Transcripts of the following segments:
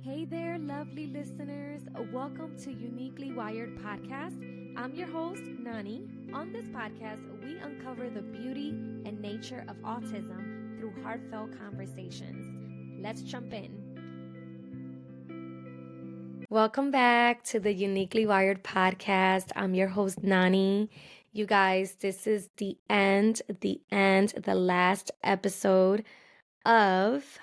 Hey there, lovely listeners. Welcome to Uniquely Wired Podcast. I'm your host, Nani. On this podcast, we uncover the beauty and nature of autism through heartfelt conversations. Let's jump in. Welcome back to the Uniquely Wired Podcast. I'm your host, Nani. You guys, this is the last episode of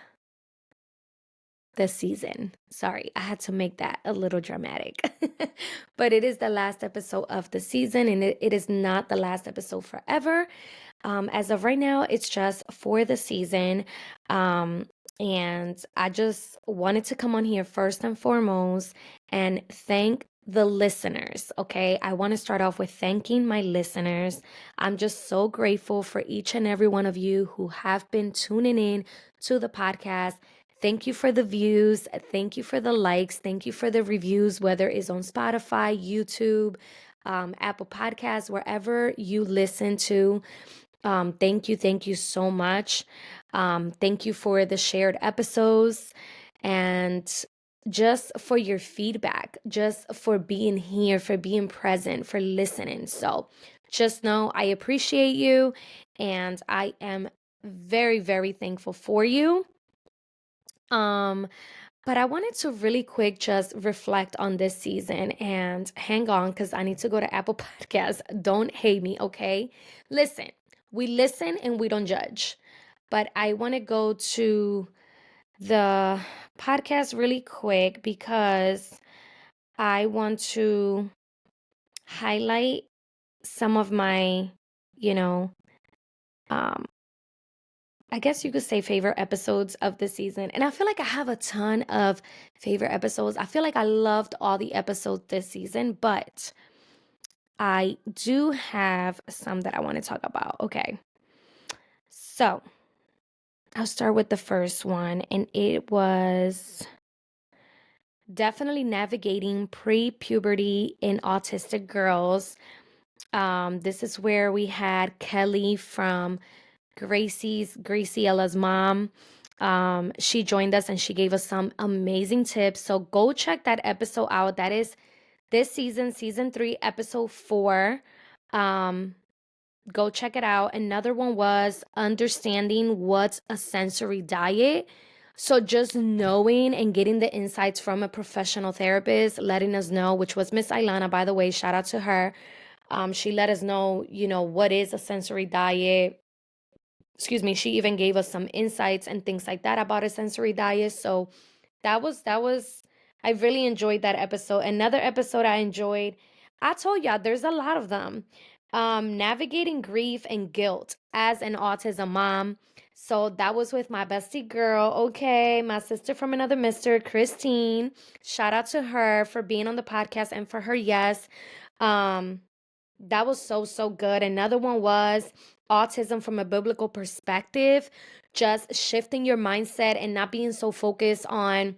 the season. Sorry, I had to make that a little dramatic. But it is the last episode of the season, and it is not the last episode forever. As of right now, it's just for the season. And I just wanted to come on here first and foremost and thank the listeners. Okay. I want to start off with thanking my listeners. I'm just so grateful for each and every one of you who have been tuning in to the podcast. Thank you for the views. Thank you for the likes. Thank you for the reviews, whether it's on Spotify, YouTube, Apple Podcasts, wherever you listen to. Thank you so much. Thank you for the shared episodes and just for your feedback, just for being here, for being present, for listening. So just know I appreciate you and I am very, very thankful for you. Um, but I wanted to really quick just reflect on this season and hang on because I need to go to Apple Podcasts. Don't hate me, okay? Listen, we listen and we don't judge. But I want to go to the podcast really quick because I want to highlight some of my, you know, um, I guess you could say favorite episodes of the season. And I feel like I have a ton of favorite episodes. I feel like I loved all the episodes this season, but I do have some that I want to talk about. Okay. So I'll start with the first one, and it was definitely navigating pre-puberty in autistic girls. This is where we had Kelly from Graciella's mom. She joined us and she gave us some amazing tips. So go check that episode out. That is this season 3, episode 4. Go check it out. Another one was understanding what's a sensory diet. So just knowing and getting the insights from a professional therapist, letting us know, which was Miss Ilana, by the way, shout out to her. She let us know, what is a sensory diet. Excuse me, she even gave us some insights and things like that about a sensory diet. So that was I really enjoyed that episode. Another episode I enjoyed, I told y'all there's a lot of them. Navigating grief and guilt as an autism mom. So that was with my bestie girl, okay, my sister from another mister, Christine. Shout out to her for being on the podcast and for her yes. Um that was so good. Another one was autism from a biblical perspective, just shifting your mindset and not being so focused on,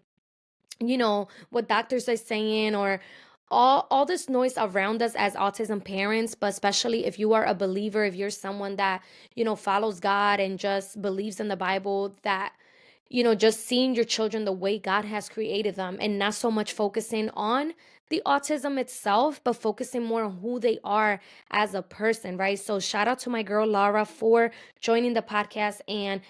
what doctors are saying or all this noise around us as autism parents, but especially if you are a believer, if you're someone that, follows God and just believes in the Bible, that just seeing your children the way God has created them and not so much focusing on the autism itself, but focusing more on who they are as a person, right? So, shout out to my girl Laura for joining the podcast and,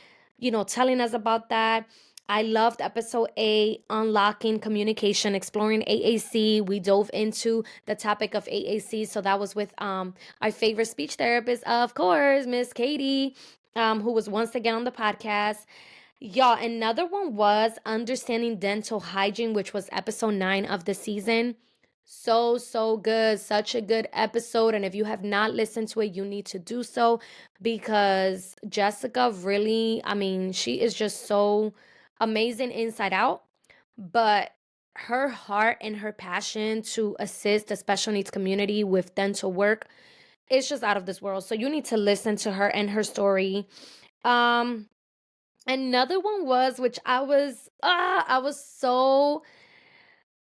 telling us about that. I loved episode 8, Unlocking Communication, Exploring AAC. We dove into the topic of AAC. So, that was with our favorite speech therapist, of course, Miss Katie, who was once again on the podcast. Yeah, another one was Understanding Dental Hygiene, which was episode 9 of the season. So good. Such a good episode. And if you have not listened to it, you need to do so because Jessica really, I mean, she is just so amazing inside out. But her heart and her passion to assist the special needs community with dental work is just out of this world. So you need to listen to her and her story. Um, Another one was which I was so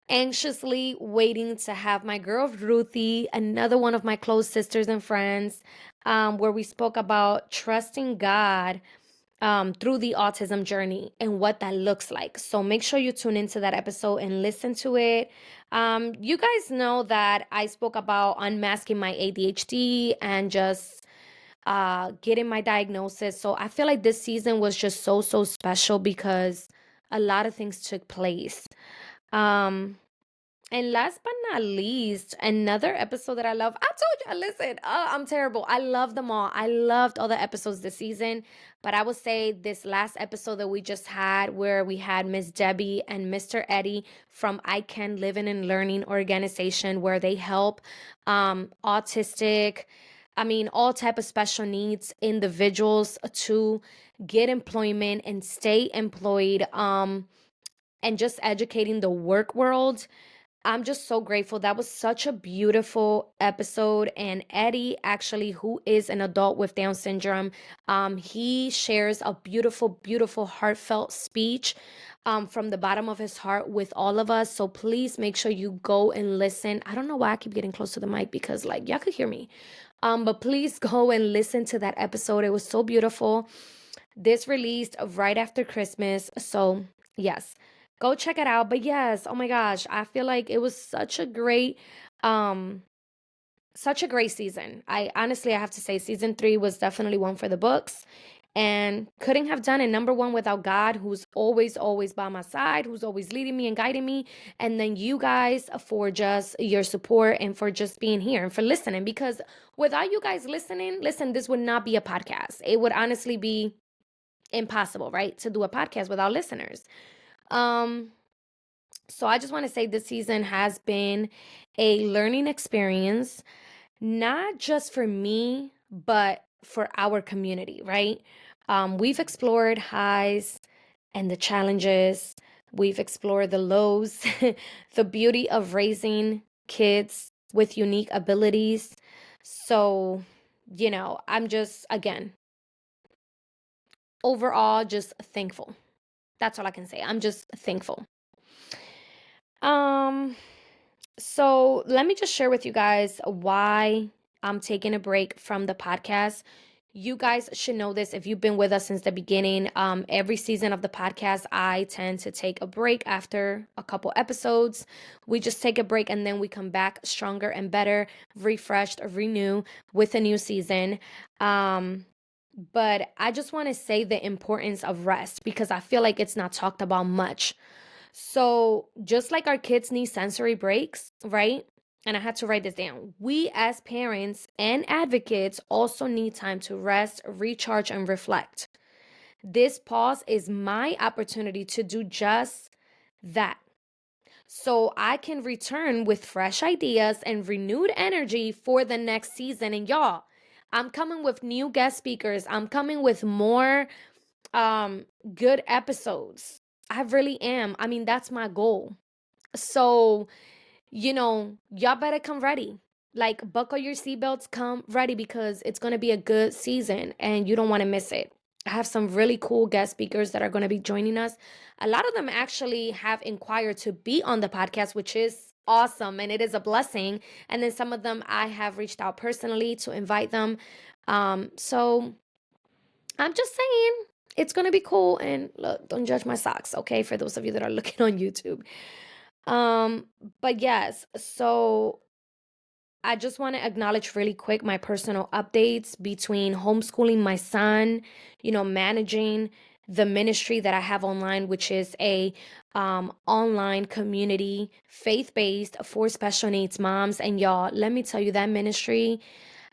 anxiously waiting to have my girl Ruthie, another one of my close sisters and friends, where we spoke about trusting God through the autism journey and what that looks like. So make sure you tune into that episode and listen to it. You guys know that I spoke about unmasking my ADHD and just getting my diagnosis. So I feel like this season was just so, so special because a lot of things took place. Um, and last but not least, another episode that I love. I told you, listen, I'm terrible. I love them all. I loved all the episodes this season. But I would say this last episode that we just had, where we had Miss Debbie and Mr. Eddie from I Can Living and Learning organization, where they help autistic, I mean, all type of special needs individuals to get employment and stay employed, and just educating the work world. I'm just so grateful. That was such a beautiful episode. And Eddie, actually, who is an adult with Down syndrome, he shares a beautiful, beautiful, heartfelt speech from the bottom of his heart with all of us. So please make sure you go and listen. I don't know why I keep getting close to the mic because, like, y'all could hear me. But please go and listen to that episode. It was so beautiful. This released right after Christmas. So, yes, go check it out. But yes, oh my gosh, I feel like it was um such a great season. I honestly, I have to say season 3 was definitely one for the books, and couldn't have done it, number one, without God, who's always, always by my side, who's always leading me and guiding me. And then you guys for just your support and for just being here and for listening. Because without you guys listening, listen, this would not be a podcast. It would honestly be impossible, right? To do a podcast without listeners. Um, so I just want to say this season has been a learning experience, not just for me, but for our community, right? We've explored highs and the challenges. We've explored the lows, the beauty of raising kids with unique abilities. So, I'm just, again, overall, just thankful. That's all I can say. I'm just thankful. Um, so let me just share with you guys why I'm taking a break from the podcast. You guys should know this if you've been with us since the beginning. Every season of the podcast, I tend to take a break after a couple episodes. We just take a break and then we come back stronger and better, refreshed, renew with a new season. But I just want to say the importance of rest because I feel like it's not talked about much. So, just like our kids need sensory breaks, right? And I had to write this down. We, as parents and advocates, also need time to rest, recharge, and reflect. This pause is my opportunity to do just that. So I can return with fresh ideas and renewed energy for the next season. And y'all, I'm coming with new guest speakers. I'm coming with more good episodes. I really am. I mean, that's my goal. So, y'all better come ready. Like, buckle your seatbelts, come ready because it's going to be a good season and you don't want to miss it. I have some really cool guest speakers that are going to be joining us. A lot of them actually have inquired to be on the podcast, which is awesome and it is a blessing. And then some of them I have reached out personally to invite them. So I'm just saying it's going to be cool. And look, don't judge my socks, okay? For those of you that are looking on YouTube. Um, but yes, so I just want to acknowledge really quick my personal updates between homeschooling my son, managing the ministry that I have online, which is a online community, faith-based for special needs moms. And y'all, let me tell you, that ministry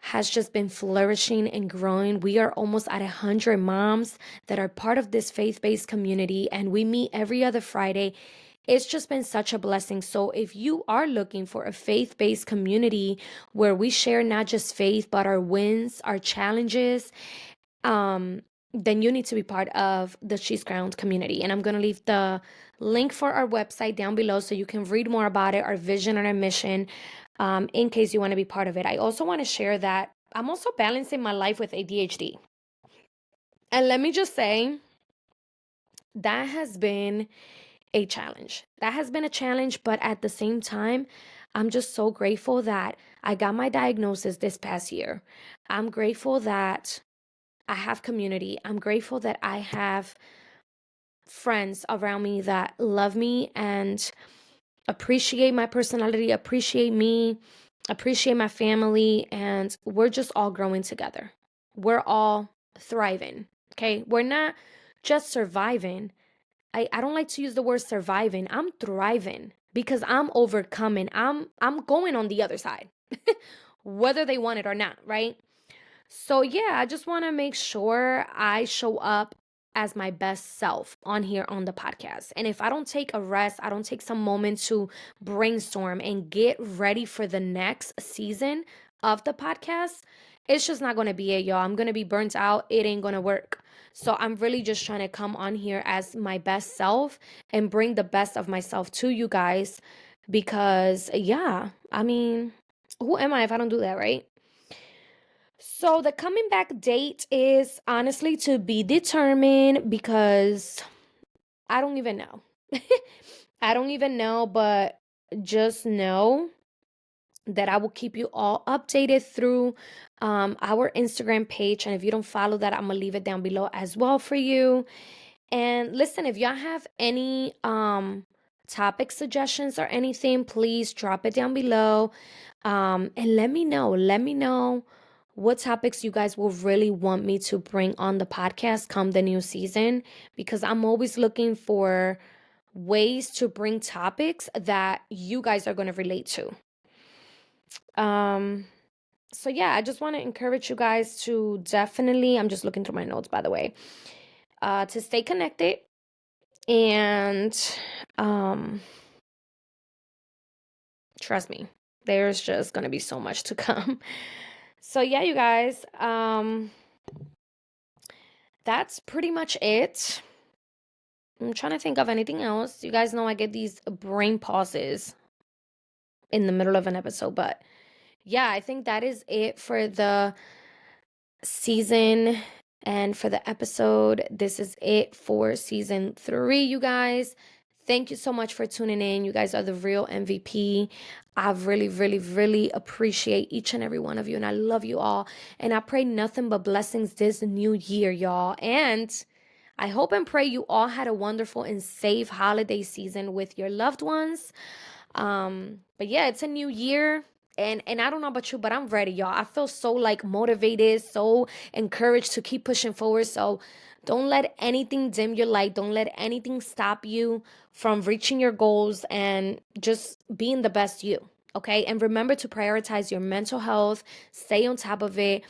has just been flourishing and growing. We are almost at 100 moms that are part of this faith-based community, and we meet every other Friday. It's just been such a blessing. So, if you are looking for a faith based community where we share not just faith, but our wins, our challenges, um, then you need to be part of the She's Ground community. And I'm going to leave the link for our website down below so you can read more about it, our vision and our mission, in case you want to be part of it. I also want to share that I'm also balancing my life with ADHD. And let me just say, that has been a challenge. That has been a challenge, but at the same time, I'm just so grateful that I got my diagnosis this past year. I'm grateful that I have community. I'm grateful that I have friends around me that love me and appreciate my personality, appreciate me, appreciate my family, and we're just all growing together. We're all thriving. Okay. We're not just surviving. I don't like to use the word surviving. I'm thriving because I'm overcoming. I'm going on the other side. Whether they want it or not, right? So, yeah, I just want to make sure I show up as my best self on here on the podcast. And if I don't take a rest, I don't take some moment to brainstorm and get ready for the next season of the podcast, it's just not going to be it, y'all. I'm going to be burnt out. It ain't going to work. So, I'm really just trying to come on here as my best self and bring the best of myself to you guys because, yeah, I mean, who am I if I don't do that, right? So the coming back date is honestly to be determined because I don't even know. I don't even know, but just know that I will keep you all updated through our Instagram page. And if you don't follow that, I'm gonna leave it down below as well for you. And listen, if y'all have any topic suggestions or anything, please drop it down below. And let me know. Let me know what topics you guys will really want me to bring on the podcast come the new season because I'm always looking for ways to bring topics that you guys are going to relate to. Um so yeah, I just want to encourage you guys to definitely, I'm just looking through my notes by the way, to stay connected and um trust me, there's just going to be so much to come. So yeah, you guys, that's pretty much it. I'm trying to think of anything else. You guys know I get these brain pauses in the middle of an episode, but yeah, I think that is it for the season and for the episode. This is it for season 3, you guys. Thank you so much for tuning in. You guys are the real MVP. I really, really, really appreciate each and every one of you, and I love you all. And I pray nothing but blessings this new year, y'all. And I hope and pray you all had a wonderful and safe holiday season with your loved ones. But yeah, it's a new year. And I don't know about you, but I'm ready, y'all. I feel so like motivated, so encouraged to keep pushing forward. So don't let anything dim your light. Don't let anything stop you from reaching your goals and just being the best you. Okay. And remember to prioritize your mental health, stay on top of it.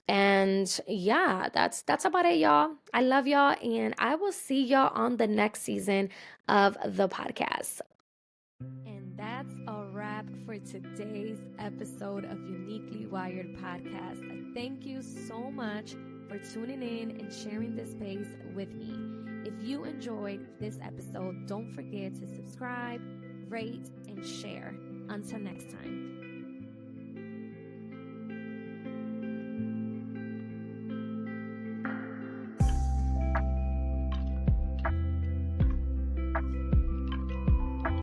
And yeah, that's about it, y'all. I love y'all, and I will see y'all on the next season of the podcast. And that's a wrap for today's episode of Uniquely Wired Podcast. Thank you so much for tuning in and sharing this space with me. If you enjoyed this episode, don't forget to subscribe, rate, and share. Until next time.